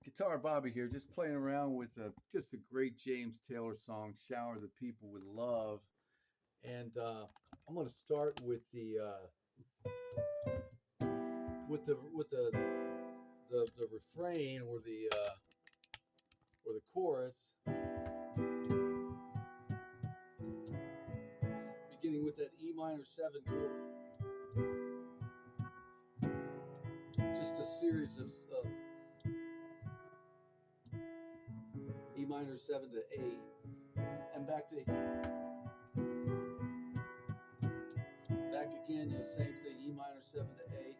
Guitar Bobby here, just playing around with just a great James Taylor song, "Shower the People with Love," and I'm going to start with the refrain or the chorus, beginning with that E minor 7 chord. Just a series of E minor 7 to A, and back again, same thing, E minor 7 to A.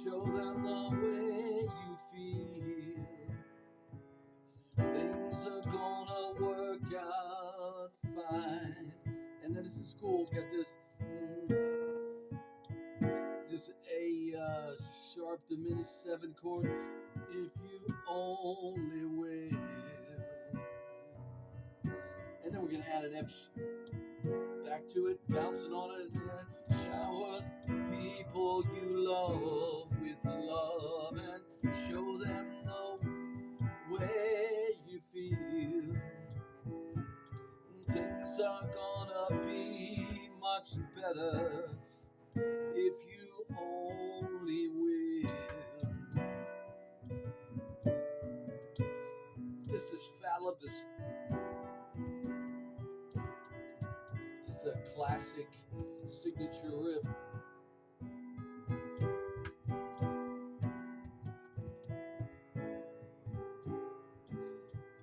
Show them the way you feel. Things are gonna work out fine. And then this is cool. Got this A sharp diminished 7 chord. If you only will. And then we're gonna add an F back to it, bouncing on it. Shower people you love with love and show them the way you feel. Things are gonna be much better if you only will. This is fat. I love this. Just a classic signature riff.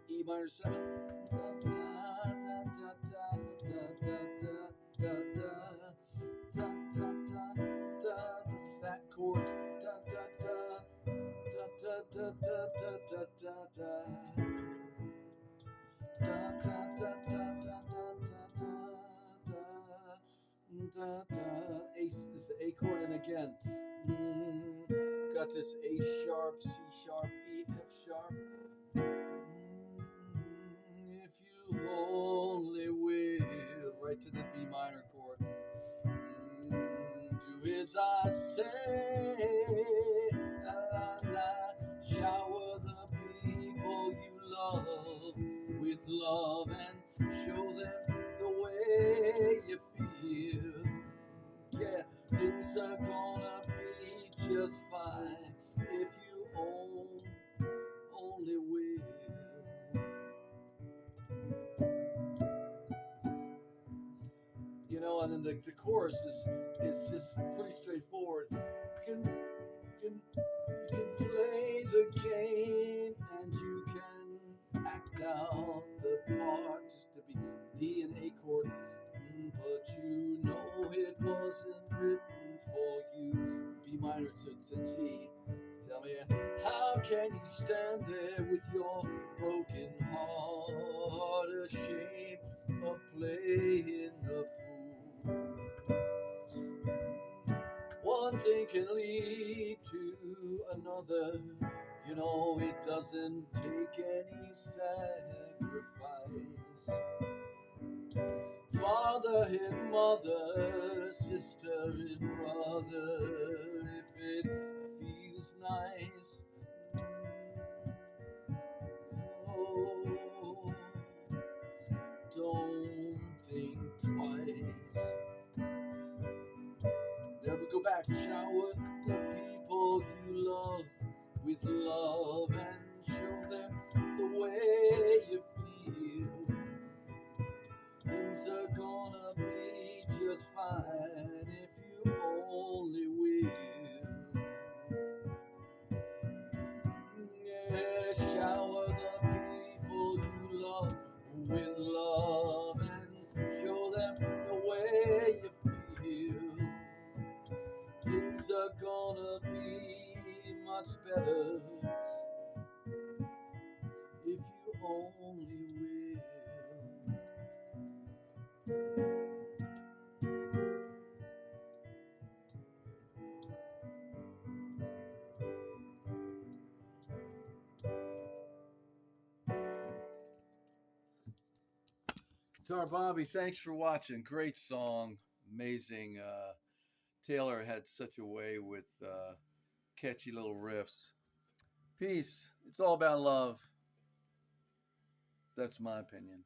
E minor 7. Da, da, da, da, da, da, da, da, da, da, da, da, the fat chords. Da, da, da, da, da, da, da, da, da, da, da, da, da, da, da, da, da. This is the A chord, and again, got this A sharp, C sharp, E, F sharp. If you only will, right to the B minor chord. Do as I say, la, la, shower the people you love with love and show them the way you feel. Yeah, things are gonna be just fine if you only will. And then the chorus is just pretty straightforward. You can play the game and you can act out the part just to be D and A chord, but you know it wasn't written for you. B minor to G. Tell me, how can you stand there with your broken heart, ashamed of playing the fool? One thing can lead to another. It doesn't take any sacrifice. Father and mother, sister and brother, if it feels nice. Oh, don't think twice. There we go back. Shower the people you love with love and show them the way you feel. Things are gonna be just fine if you only will. Yeah, shower the people you love with love and show them the way you feel. Things are gonna be much better if you only will. Guitar Bobby, thanks for watching. Great song, amazing. Taylor had such a way with catchy little riffs. Peace. It's all about love. That's my opinion.